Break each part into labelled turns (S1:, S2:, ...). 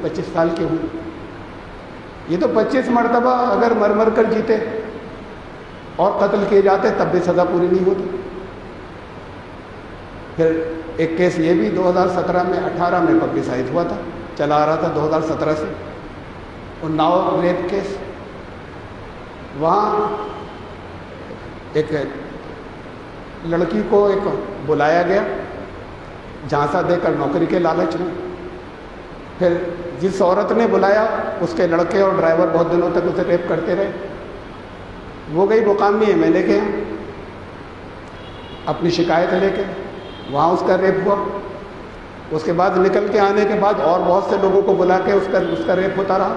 S1: 25 سال کی ہوں. یہ تو 25 مرتبہ اگر مر مر کر جیتے اور قتل کیے جاتے تب بھی سزا پوری نہیں ہوتی. پھر ایک کیس یہ بھی 2017 میں 18 میں پبلسائز ہوا تھا, چلا آ رہا تھا 2017 سے, اناؤ ریپ کیس. وہاں ایک لڑکی کو ایک بلایا گیا جھانسا دے کر نوکری کے لالچ میں. پھر جس عورت نے بلایا اس کے لڑکے اور ڈرائیور بہت دنوں تک اسے ریپ کرتے رہے. وہ گئی مقامی MLA کے یہاں اپنی شکایت لے کے, وہاں اس کا ریپ ہوا. اس کے بعد نکل کے آنے کے بعد اور بہت سے لوگوں کو بلا کے اس کا ریپ ہوتا رہا.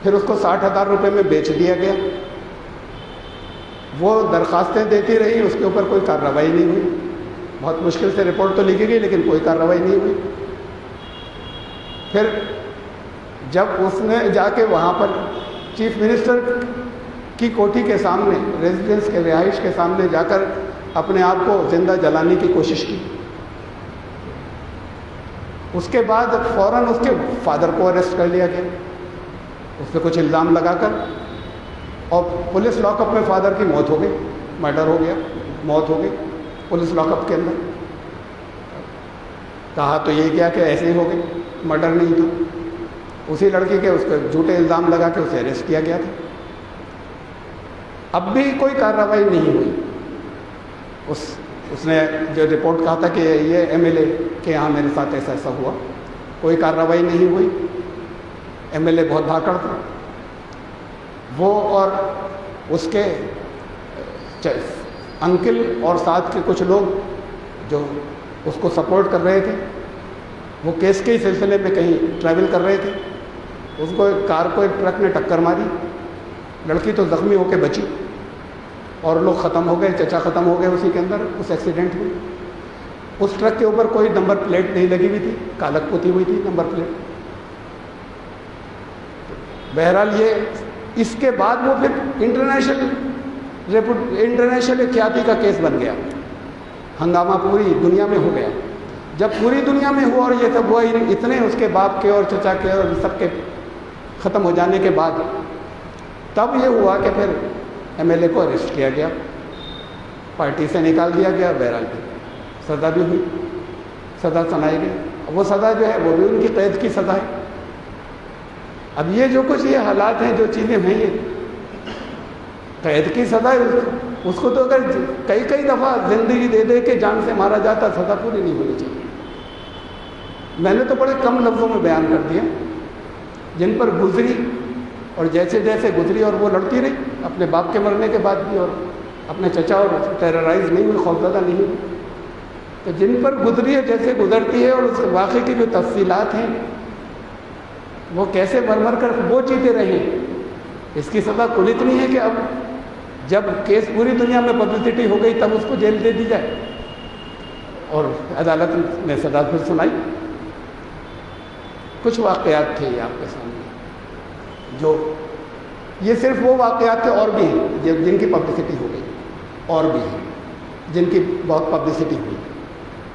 S1: پھر اس کو 60,000 روپے میں بیچ دیا گیا. وہ درخواستیں دیتی رہی, اس کے اوپر کوئی کارروائی نہیں ہوئی. بہت مشکل سے رپورٹ تو لکھی گئی لیکن کوئی کارروائی نہیں ہوئی. پھر جب اس نے جا کے وہاں پر چیف منسٹر کی کوٹھی کے سامنے, ریزیڈنس کے رہائش کے سامنے جا کر اپنے آپ کو زندہ جلانے کی کوشش کی, اس کے بعد فوراً اس کے فادر کو اریسٹ کر لیا گیا اس پہ کچھ الزام لگا کر, اور پولیس لاک اپ میں فادر کی موت ہو گئی, مرڈر ہو گیا, موت ہو گئی پولیس لاک اپ کے اندر. کہا تو یہ کیا کہ ایسے ہی ہو گئی, مرڈر نہیں تھا. اسی لڑکی کے اس پہ جھوٹے الزام لگا کے اسے اریسٹ کیا گیا تھا. اب بھی کوئی کارروائی نہیں ہوئی. اس نے جو رپورٹ کہا تھا کہ یہ MLA کہ یہاں میرے ساتھ ایسا ہوا, کوئی کارروائی نہیں ہوئی. MLA بہت بھاکڑ تھا. وہ اور اس کے انکل اور ساتھ کے کچھ لوگ جو اس کو سپورٹ کر رہے تھے, وہ کیس کے سلسلے میں کہیں ٹریول کر رہے تھے. اس کو ایک کار کو ایک ٹرک نے ٹکر ماری. لڑکی تو زخمی ہو کے بچی اور لوگ ختم ہو گئے, چچا ختم ہو گئے اسی کے اندر اس ایکسیڈنٹ میں. اس ٹرک کے اوپر کوئی نمبر پلیٹ نہیں لگی ہوئی تھی, کالک پوتی ہوئی تھی نمبر پلیٹ. بہرحال یہ اس کے بعد وہ پھر انٹرنیشنل احتیاطی کا کیس بن گیا. ہنگامہ پوری دنیا میں ہو گیا. جب پوری دنیا میں ہوا اور یہ سب ہوا, اتنے اس کے باپ کے اور چچا کے اور سب کے ختم ہو جانے کے بعد تب یہ ہوا کہ پھر MLA کو اریسٹ کیا گیا, پارٹی سے نکال دیا گیا. بہرحال سزا بھی ہوئی, سزا سنائی گئی. وہ سزا جو ہے وہ بھی ان کی قید کی سزا ہے. اب یہ جو کچھ یہ حالات ہیں, جو چیزیں ہیں, یہ قید کی سزا ہے. اس کو تو اگر کئی دفعہ زندگی دے دے کے جان سے مارا جاتا, سزا پوری نہیں ہونی چاہیے. میں نے تو بڑے کم لفظوں میں بیان کر دیا جن پر گزری, اور جیسے جیسے گزری اور وہ لڑتی رہی اپنے باپ کے مرنے کے بعد بھی, اور اپنے چچا اور ٹیررائز نہیں ہوئی, خوفزدہ نہیں ہوئی. تو جن پر گزری ہے, جیسے گزرتی ہے, اور اس واقعے کی جو تفصیلات ہیں وہ کیسے مر کر وہ جیتے رہے, اس کی سزا کل اتنی ہے کہ اب جب کیس پوری دنیا میں پبلسٹی ہو گئی تب اس کو جیل دے دی جائے. اور عدالت نے سزا پھر سنائی. کچھ واقعات تھے یہ آپ کے سامنے, جو یہ صرف وہ واقعات تھے, اور بھی ہیں جن کی پبلسٹی ہو گئی, اور بھی ہیں جن کی بہت پبلسٹی ہوئی.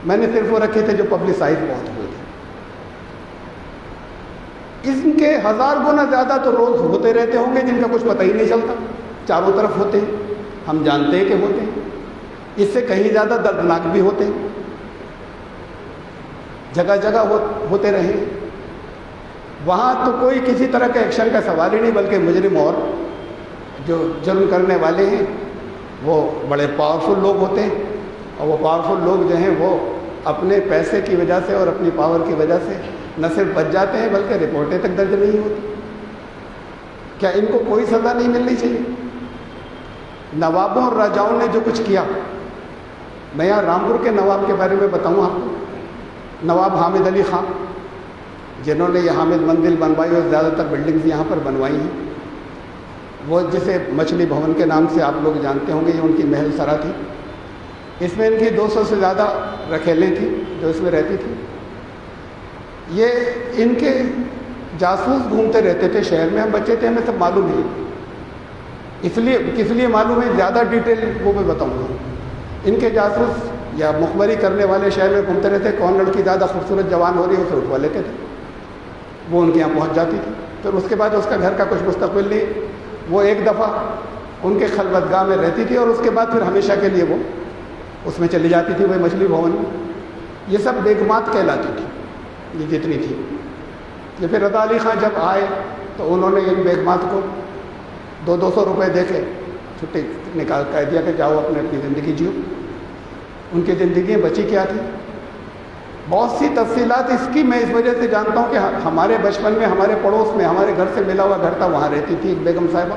S1: میں نے صرف وہ رکھے تھے جو پبلسائز بہت ہوئے تھے. اس کے 1000 گنا زیادہ تو روز ہوتے رہتے ہوں گے جن کا کچھ پتہ ہی نہیں چلتا, چاروں طرف ہوتے ہیں, ہم جانتے ہیں کہ ہوتے ہیں. اس سے کہیں زیادہ دردناک بھی ہوتے ہیں, جگہ جگہ ہوتے رہے. وہاں تو کوئی کسی طرح کے ایکشن کا سوال ہی نہیں, بلکہ مجرم اور جو جرم کرنے والے ہیں وہ بڑے پاورفل لوگ ہوتے ہیں, اور وہ پاورفل لوگ جو ہیں وہ اپنے پیسے کی وجہ سے اور اپنی پاور کی وجہ سے نہ صرف بچ جاتے ہیں بلکہ رپورٹیں تک درج نہیں ہوتی. کیا ان کو کوئی سزا نہیں ملنی چاہیے؟ نوابوں اور راجاؤں نے جو کچھ کیا, میں یہاں رامپور کے نواب کے بارے میں بتاؤں آپ کو. نواب حامد علی خان, جنہوں نے یہ حامد مندر بنوائی اور زیادہ تر بلڈنگز یہاں پر بنوائی ہیں, وہ جسے مچھلی بھون کے نام سے آپ لوگ جانتے ہوں گے, یہ ان کی محل سرا تھی. اس میں ان کی 200 سے زیادہ رکھیلیں تھیں جو اس میں رہتی تھیں. یہ ان کے جاسوس گھومتے رہتے تھے شہر میں. ہم بچے تھے, ہمیں سب معلوم ہے. کس لیے معلوم ہے, زیادہ ڈیٹیل وہ میں بتاؤں گا. ان کے جاسوس یا مخبری کرنے والے شہر میں گھومتے رہتے, کون لڑکی زیادہ خوبصورت جوان ہو رہی ہے اسے اٹھوا لیتے تھے. وہ ان کے یہاں پہنچ جاتی تھی. پھر اس کے بعد اس کا گھر کا کچھ مستقبل نہیں. وہ ایک دفعہ ان کے خلوتگاہ میں رہتی تھی اور اس کے بعد پھر ہمیشہ کے لیے وہ اس میں چلی جاتی تھی, وہ مچھلی بھون میں. یہ سب بیگمات کہلاتی تھی یہ جتنی تھی. یہ پھر رضا علی خان جب آئے تو انہوں نے ان بیگمات کو 200 روپے دے کے چھٹی نکال کہہ دیا کہ جاؤ اپنی زندگی جیو. ان کی زندگی بچی کیا تھی. بہت سی تفصیلات اس کی میں اس وجہ سے جانتا ہوں کہ ہمارے بچپن میں ہمارے پڑوس میں ہمارے گھر سے ملا ہوا گھر تھا, وہاں رہتی تھی ایک بیگم صاحبہ.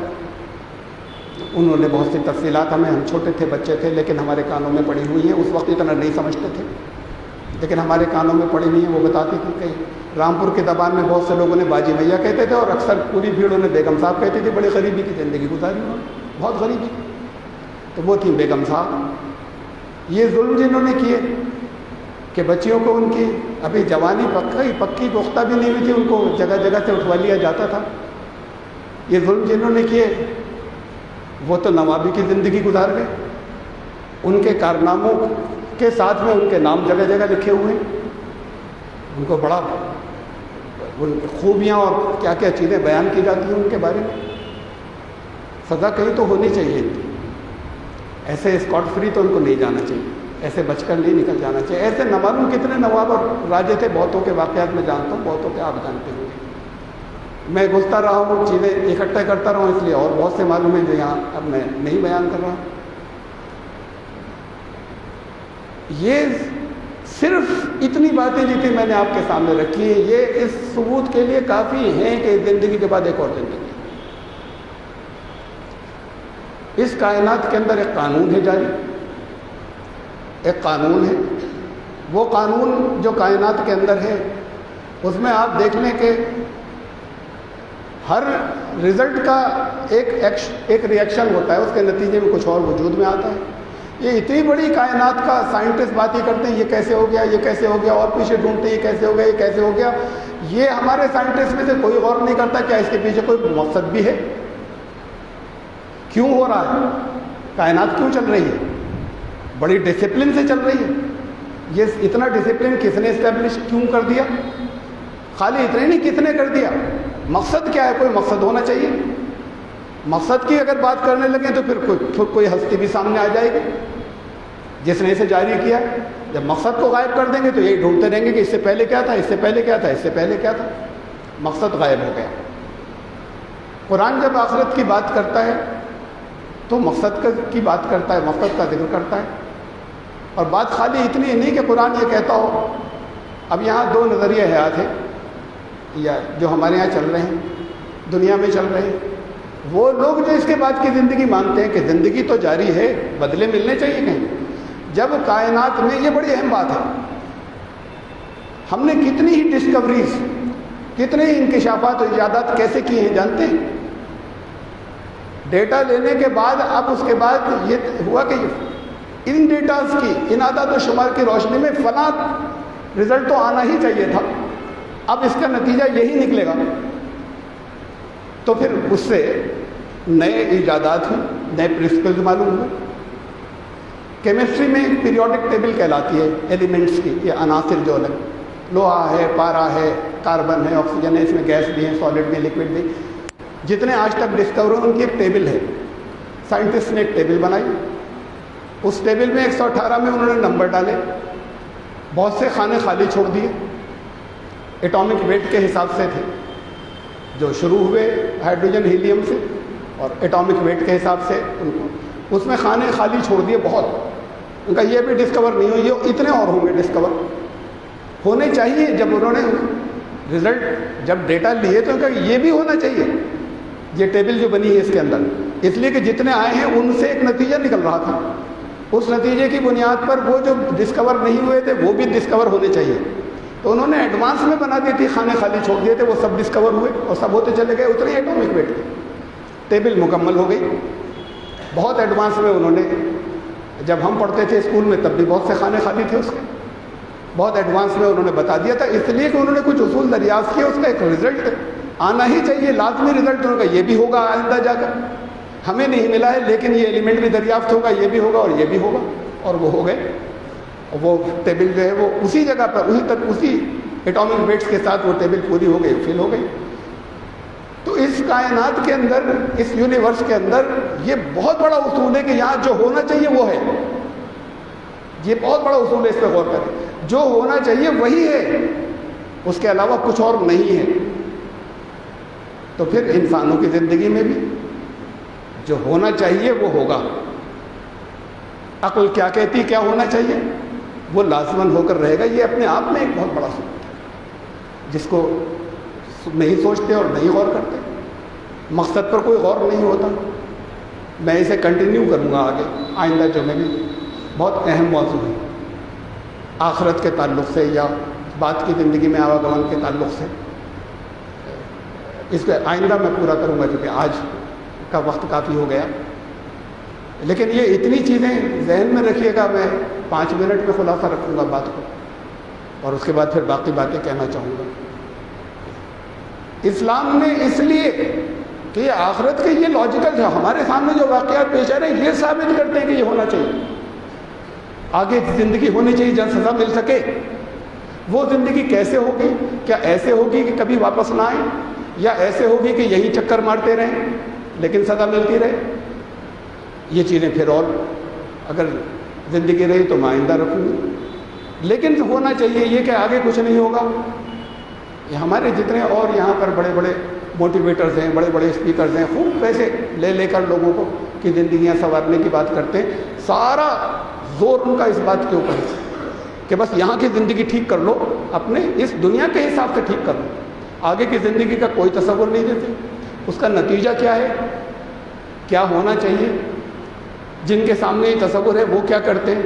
S1: انہوں نے بہت سی تفصیلات ہم چھوٹے تھے, بچے تھے, لیکن ہمارے کانوں میں پڑی ہوئی ہیں. اس وقت اتنا نہیں سمجھتے تھے لیکن ہمارے کانوں میں پڑی ہوئی ہیں. وہ بتاتی تھی کہ رامپور کی زبان میں بہت سے لوگوں نے باجی بھیا کہتے تھے اور اکثر پوری بھیڑ انہیں بیگم صاحب کہتی تھی. بڑی غریبی کی زندگی گزاری انہوں نے, بہت غریبی. تو وہ تھی بیگم صاحب. یہ ظلم جنہوں نے کیے کہ بچیوں کو ان کی ابھی جوانی پکی پختہ بھی نہیں ہوئی تھی, ان کو جگہ جگہ سے اٹھوا لیا جاتا تھا. یہ ظلم جنہوں نے کیے وہ تو نوابی کی زندگی گزار گئے. ان کے کارناموں کے ساتھ میں ان کے نام جگہ جگہ لکھے ہوئے ہیں. ان کو بڑا ان کی خوبیاں اور کیا کیا چیزیں بیان کی جاتی ہیں ان کے بارے میں. سزا کہیں تو ہونی چاہیے ان کی. ایسے اسکاٹ فری تو ان کو نہیں جانا چاہیے, ایسے بچ کر نہیں نکل جانا چاہیے. ایسے نہ معلوم کتنے نواب اور راجے تھے, بہتوں کے واقعات میں جانتا ہوں, بہتوں کے آپ جانتے ہوں. میں گھستا رہا ہوں, چیزیں اکٹھے کرتا رہا ہوں, اس لیے اور بہت سے معلوم ہیں جو یہاں اب میں نہیں بیان کر رہا. یہ صرف اتنی باتیں جتنی میں نے آپ کے سامنے رکھی ہیں, یہ اس ثبوت کے لیے کافی ہیں کہ زندگی کے بعد ایک اور زندگی. اس کائنات کے اندر ایک قانون ہے جاری, ایک قانون ہے. وہ قانون جو کائنات کے اندر ہے اس میں آپ دیکھ لیں کہ ہر رزلٹ کا ایک ریئیکشن ہوتا ہے, اس کے نتیجے میں کچھ اور وجود میں آتا ہے. یہ اتنی بڑی کائنات کا سائنٹسٹ بات ہی کرتے ہیں یہ کیسے ہو گیا, یہ کیسے ہو گیا, اور پیچھے ڈھونڈتے ہیں یہ کیسے ہو گیا, یہ کیسے ہو گیا. یہ ہمارے سائنٹسٹ میں سے کوئی غور نہیں کرتا کیا اس کے پیچھے کوئی مقصد بھی ہے, کیوں ہو رہا ہے, کائنات کیوں چل رہی ہے, بڑی ڈسپلن سے چل رہی ہے. یہ اتنا ڈسپلن کس نے اسٹیبلش کیوں کر دیا, خالی اتنے نہیں کس نے کر دیا, مقصد کیا ہے, کوئی مقصد ہونا چاہیے. مقصد کی اگر بات کرنے لگیں تو پھر کوئی ہستی بھی سامنے آ جائے گی جس نے اسے جاری کیا. جب مقصد کو غائب کر دیں گے تو یہی ڈھونڈتے رہیں گے کہ اس سے پہلے کیا تھا, اس سے پہلے کیا تھا, اس سے پہلے کیا تھا. مقصد غائب ہو گیا. قرآن جب آخرت کی بات کرتا ہے تو مقصد کی بات کرتا ہے, مقصد کا ذکر کرتا ہے. اور بات خالی اتنی نہیں کہ قرآن یہ کہتا ہو. اب یہاں دو نظریے حیات ہیں یا جو ہمارے یہاں چل رہے ہیں, دنیا میں چل رہے ہیں. وہ لوگ جو اس کے بعد کی زندگی مانتے ہیں کہ زندگی تو جاری ہے, بدلے ملنے چاہیے کہیں. جب کائنات میں یہ بڑی اہم بات ہے, ہم نے کتنی ہی ڈسکوریز, کتنے ہی انکشافات اور ایجادات کیسے کیے ہیں جانتے ہیں. ڈیٹا لینے کے بعد اب اس کے بعد یہ ہوا کہ ان ڈیٹاز کی, ان اعداد و شمار کی روشنی میں فلاں رزلٹ تو آنا ہی چاہیے تھا, اب اس کا نتیجہ یہی نکلے گا. تو پھر اس سے نئے ایجادات ہوئے, نئے پرنسپلز معلوم ہوئے. کیمسٹری میں ایک پیریوڈک ٹیبل کہلاتی ہے ایلیمنٹس کی, یہ عناصر جو ہے, لوہا ہے, پارا ہے, کاربن ہے, آکسیجن ہے, اس میں گیس بھی ہے, سالڈ بھی, لکوڈ بھی, جتنے آج تک ڈسکور ہوئے ان کی ایک ٹیبل ہے. سائنٹسٹ نے ایک ٹیبل بنائی. اس ٹیبل میں 118 میں انہوں نے نمبر ڈالے, بہت سے خانے خالی چھوڑ دیے. ایٹامک ویٹ کے حساب سے تھے جو شروع ہوئے ہائیڈروجن ہیلیم سے, اور ایٹامک ویٹ کے حساب سے ان کو اس میں خانے خالی چھوڑ دیے بہت. ان کا یہ بھی ڈسکور نہیں ہوئی, یہ اتنے اور ہوں گے ڈسکور ہونے چاہیے. جب انہوں نے رزلٹ جب ڈیٹا لیے تو ان کا یہ بھی ہونا چاہیے, یہ ٹیبل جو بنی ہے اس کے اندر, اس لیے کہ جتنے آئے ہیں ان سے ایک نتیجہ نکل رہا تھا. اس نتیجے کی بنیاد پر وہ جو ڈسکور نہیں ہوئے تھے وہ بھی ڈسکور ہونے چاہیے. تو انہوں نے ایڈوانس میں بنا دی تھی, خانے خالی چھوڑ دیے تھے, وہ سب ڈسکور ہوئے اور سب ہوتے چلے گئے. اتنے ایٹامک ویٹ کی ٹیبل مکمل ہو گئی. بہت ایڈوانس میں انہوں نے, جب ہم پڑھتے تھے اسکول میں تب بھی بہت سے خانے خالی تھے اس کے, بہت ایڈوانس میں انہوں نے بتا دیا تھا. اس لیے کہ انہوں نے کچھ اصول دریافت کیے, اس کا ایک رزلٹ آنا ہی چاہیے, لازمی رزلٹ انہوں کا یہ بھی ہوگا آئندہ جا کر. ہمیں نہیں ملا ہے لیکن یہ ایلیمنٹ بھی دریافت ہوگا, یہ بھی ہوگا اور یہ بھی ہوگا, اور وہ ہو گئے. وہ ٹیبل جو ہے وہ اسی جگہ پر اسی ایٹامک ویٹس کے ساتھ وہ ٹیبل پوری ہو گئی، فل ہو گئی. تو اس کائنات کے اندر، اس یونیورس کے اندر یہ بہت بڑا اصول ہے کہ یہاں جو ہونا چاہیے وہ ہے. یہ بہت بڑا اصول ہے، اس پہ غور کریں. جو ہونا چاہیے وہی ہے، اس کے علاوہ کچھ اور نہیں ہے. تو پھر انسانوں کی زندگی میں بھی جو ہونا چاہیے وہ ہوگا. عقل کیا کہتی کیا ہونا چاہیے وہ لازماً ہو کر رہے گا. یہ اپنے آپ میں ایک بہت بڑا ثبوت ہے جس کو نہیں سوچتے اور نہیں غور کرتے. مقصد پر کوئی غور نہیں ہوتا. میں اسے کنٹینیو کروں گا آگے آئندہ جمعے میں. بہت اہم موضوع ہے آخرت کے تعلق سے یا بات کی زندگی میں آواگمن کے تعلق سے. اس کو آئندہ میں پورا کروں گا کیونکہ آج کا وقت کافی ہو گیا. لیکن یہ اتنی چیزیں ذہن میں رکھیے گا. میں 5 منٹ میں خلاصہ رکھوں گا بات کو اور اس کے بعد پھر باقی باتیں کہنا چاہوں گا. اسلام نے اس لیے کہ یہ آخرت کے یہ لاجیکل ہے، ہمارے سامنے جو واقعات پیش آ رہے ہیں یہ ثابت کرتے ہیں کہ یہ ہونا چاہیے. آگے زندگی ہونی چاہیے جہاں سزا مل سکے. وہ زندگی کیسے ہوگی؟ کیا ایسے ہوگی کہ کبھی واپس نہ آئیں، یا ایسے ہوگی کہ یہی چکر مارتے رہیں لیکن سزا ملتی رہے؟ یہ چیزیں پھر اور اگر زندگی رہی تو میں آئندہ رکھوں گی. لیکن ہونا چاہیے یہ کہ آگے کچھ نہیں ہوگا. یہ ہمارے جتنے اور یہاں پر بڑے بڑے موٹیویٹرز ہیں، بڑے بڑے اسپیکرز ہیں، خوب پیسے لے لے کر لوگوں کو کی زندگیاں سنوارنے کی بات کرتے ہیں. سارا زور ان کا اس بات کے اوپر ہے کہ بس یہاں کی زندگی ٹھیک کر لو، اپنے اس دنیا کے حساب سے ٹھیک کر لو. آگے کی زندگی کا کوئی تصور نہیں دیتے. اس کا نتیجہ کیا ہے، کیا ہونا چاہیے، جن کے سامنے یہ تصور ہے وہ کیا کرتے ہیں.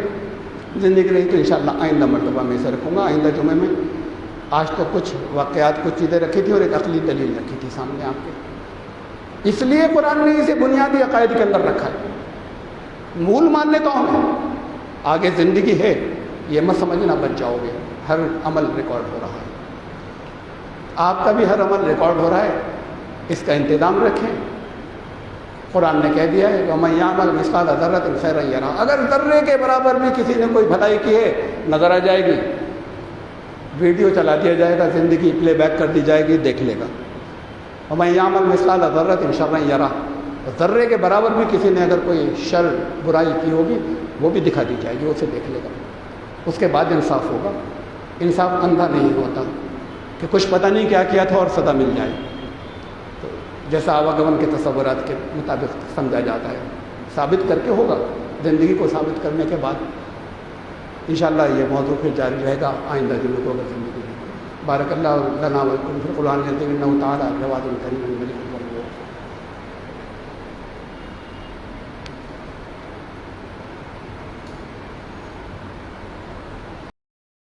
S1: زندگی رہی تو انشاءاللہ آئندہ مرتبہ میں اسے رکھوں گا. آئندہ جمعے میں آج تو کچھ واقعات، کچھ چیزیں رکھی تھی اور ایک عقلی دلیل رکھی تھی سامنے آپ کے. اس لیے قرآن نے اسے بنیادی عقائد کے اندر رکھا ہے. مول ماننے تو ہم ہیں، آگے زندگی ہے یہ مت سمجھنا بچ جاؤ گے. ہر عمل ریکارڈ ہو رہا ہے، آپ کا بھی ہر عمل ریکارڈ ہو رہا ہے. اس کا انتظام رکھیں. قرآن نے کہہ دیا ہے وَمَن يَعْمَلْ مِثْقَالَ ذَرَّةٍ خَيْرًا يَرَهُ. اگر ذرے کے برابر بھی کسی نے کوئی بھلائی کی ہے نظر آ جائے گی، ویڈیو چلا دیا جائے گا، زندگی پلے بیک کر دی جائے گی، دیکھ لے گا. وَمَن يَعْمَلْ مِثْقَالَ ذَرَّةٍ شَرًّا يَرَهُ. ذرے کے برابر بھی کسی نے اگر کوئی شر برائی کی ہوگی وہ بھی دکھا دی جائے گی، اسے دیکھ لے گا. اس کے بعد انصاف ہوگا. انصاف اندھا نہیں ہوتا کہ کچھ پتہ نہیں کیا کیا تھا اور سزا مل جائے. تو جیسا آواگمن کے تصورات کے مطابق سمجھا جاتا ہے، ثابت کر کے ہوگا. زندگی کو ثابت کرنے کے بعد انشاءاللہ یہ موضوع پھر جاری رہے گا آئندہ دنوں کو اگر زندگی. بارک اللہ لنا و لکم فی القرآن العظیم انہ تعالی جواد کریم مجید.